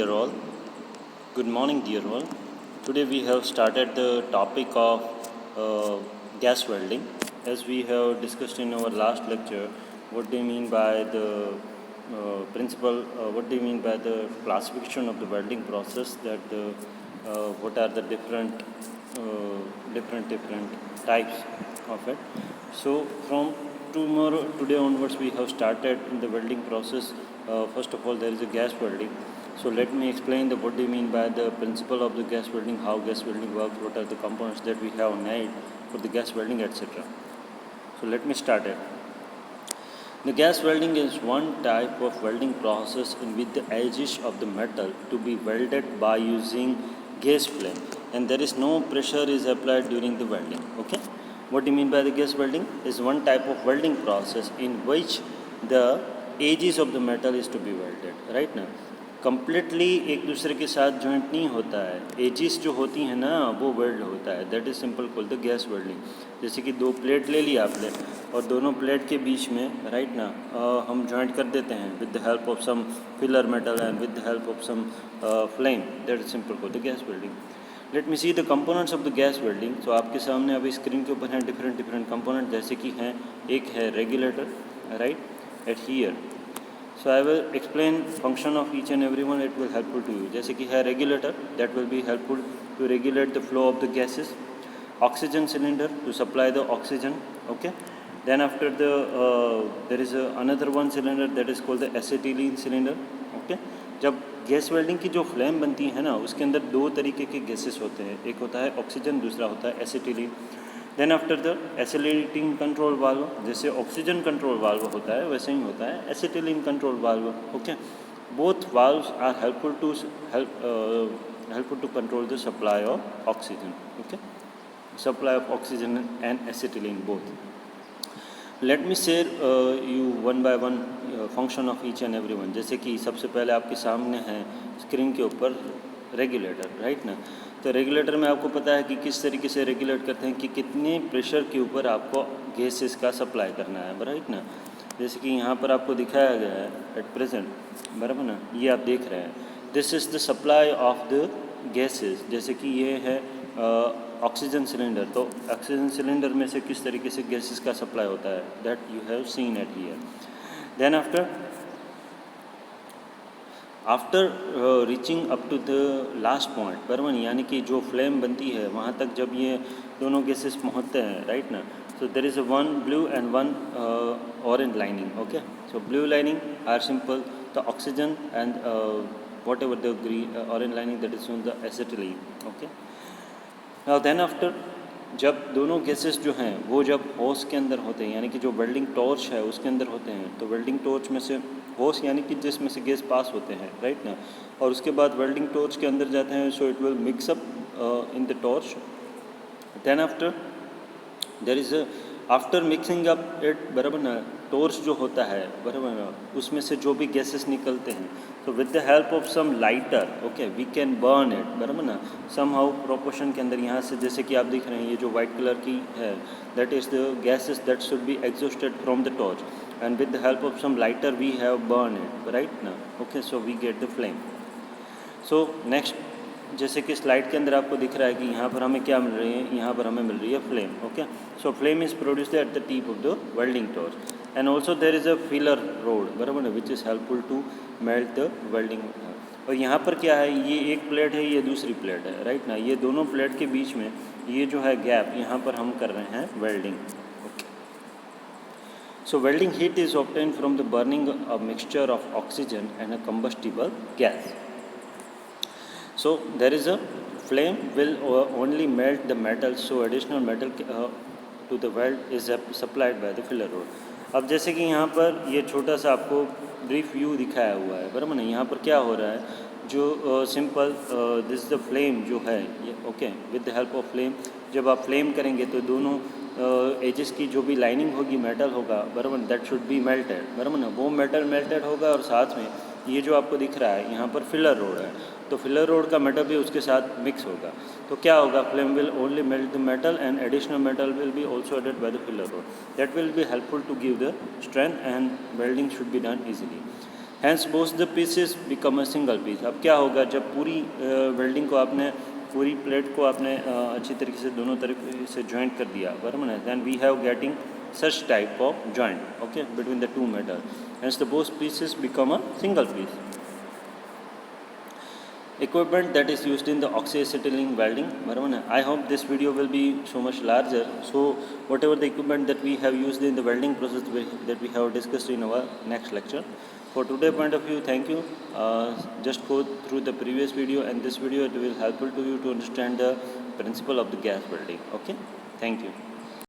dear all. Good morning, dear all. Today we have started the topic of gas welding. As we have discussed in our last lecture, what do you mean by the principle? What do you mean by the classification of the welding process? What are the different types of it? So from today onwards, we have started in the welding process. First of all, there is a gas welding. So let me explain what do you mean by the principle of the gas welding, how gas welding works, what are the components that we have made for the gas welding, etc. So let me start it. The gas welding is one type of welding process in which the edges of the metal to be welded by using gas flame, and there is no pressure is applied during the welding. Okay, what do you mean by the gas welding? Is one type of welding process in which the edges of the metal is to be welded. Right now, completely एक दूसरे के साथ joint नहीं होता है, edges जो होती हैं ना वो वेल्ड होता है. That is simple called the gas welding. जैसे कि दो प्लेट ले ली आपने और दोनों प्लेट के बीच में राइट ना हम जॉइंट कर देते हैं with the help of some filler metal and with the help of some flame. That is simple called the gas welding. Let me see the components of the gas welding. तो आपके सामने अभी screen के ऊपर हैं different component, जैसे कि हैं एक है regulator right eight here. So I will explain function of each and every one. It will helpful to you. जैसे कि है regulator, that will be helpful to regulate the flow of the gases. Oxygen cylinder to supply the oxygen. Okay. Then after there is another one cylinder that is called the acetylene cylinder. Okay. जब gas welding की जो flame बनती है ना उसके अंदर दो तरीके के गैसेस होते हैं, एक होता है ऑक्सीजन, दूसरा होता है acetylene. Then after the acetylene control valve, जैसे ऑक्सीजन कंट्रोल वाल्व होता है वैसे ही होता है acetylene control valve. Okay, both valves are helpful to control the supply of oxygen. Okay, supply of oxygen and acetylene both. Let me share you one by one function of each and every one. जैसे कि सबसे पहले आपके सामने है screen के ऊपर regulator right ना. तो रेगुलेटर में आपको पता है कि किस तरीके से रेगुलेट करते हैं कि कितने प्रेशर के ऊपर आपको गैसेस का सप्लाई करना है राइट ना. जैसे कि यहाँ पर आपको दिखाया गया है एट प्रेजेंट बराबर ना, ये आप देख रहे हैं. This is the supply of the gases. जैसे कि ये है ऑक्सीजन सिलेंडर. तो ऑक्सीजन सिलेंडर में से किस तरीके से गैसेस का सप्लाई होता है that you have seen at here. Then after reaching up to the last point बराबर, यानी कि जो फ्लेम बनती है वहाँ तक जब ये दोनों गैसेस पहुँचते हैं राइट ना. So there is one blue and one orange lining. Okay, so blue lining are simple the oxygen and whatever the green orange lining that is the acetylene. Okay, now then after जब दोनों gases जो हैं वो जब होस के अंदर होते हैं, यानी कि जो वेल्डिंग टॉर्च है उसके अंदर होते हैं, तो वेल्डिंग टॉर्च में से होस यानी कि जिसमें से गैस पास होते हैं राइट ना, और उसके बाद वेल्डिंग टॉर्च के अंदर जाते हैं. So it will mix up in the torch. Then after there is after mixing up it बराबर ना, टॉर्च जो होता है बराबर ना उसमें से जो भी गैसेस निकलते हैं, तो with the help of some lighter okay we can burn it बराबर ना सम हाउ प्रोपोर्शन के अंदर. यहाँ से जैसे कि आप देख रहे हैं ये जो वाइट कलर की है that is the gases that should be exhausted from the torch, and with the help of some lighter we have burn it right ना. Okay, so we get the flame. So next, जैसे कि slide के अंदर आपको दिख रहा है कि यहाँ पर हमें क्या मिल रही है, यहाँ पर हमें मिल रही है flame. Okay, so flame is produced at the tip of the welding torch, and also there is a filler rod बराबर ना which is helpful to melt the welding. और यहाँ पर क्या है, ये एक प्लेट है, ये दूसरी प्लेट है राइट ना. ये दोनों प्लेट के बीच में ये जो है गैप, यहाँ पर हम कर रहे हैं welding. Okay, so welding heat is obtain from the burning a mixture of oxygen and a combustible gas. So there is a flame will only melt the metal, so additional metal to the weld is supplied by the filler rod. अब जैसे कि यहाँ पर ये छोटा सा आपको brief view दिखाया हुआ है बराबर ना. यहाँ पर क्या हो रहा है, जो सिंपल दिस द फ्लेम जो है ये okay with the help of flame जब आप फ्लेम करेंगे तो दोनों एजेस की जो भी लाइनिंग होगी मेटल होगा बराबर, दैट शुड बी मेल्टेड बराबर ना. वो मेटल मेल्टेड होगा और साथ में ये जो आपको दिख रहा है यहाँ पर फिलर रोड है, तो फिलर रोड का मेटल भी उसके साथ मिक्स होगा. तो क्या होगा, flame will only melt the metal and additional metal will be also added by the filler rod. That will be helpful to give the strength and welding should be done easily. Hence both the pieces become a single piece. अब क्या होगा जब पूरी welding को आपने, पूरी plate को आपने अच्छी तरीके से दोनों तरफ से ज्वाइंट कर दिया बराबर है, then we have getting such type of joint, okay, between the two metal, hence the both pieces become a single piece. Equipment that is used in the oxyacetylene welding, I hope this video will be so much larger, so whatever the equipment that we have used in the welding process that we have discussed in our next lecture. For today point of view, thank you. Just go through the previous video and this video, it will helpful to you to understand the principle of the gas welding. Okay, thank you.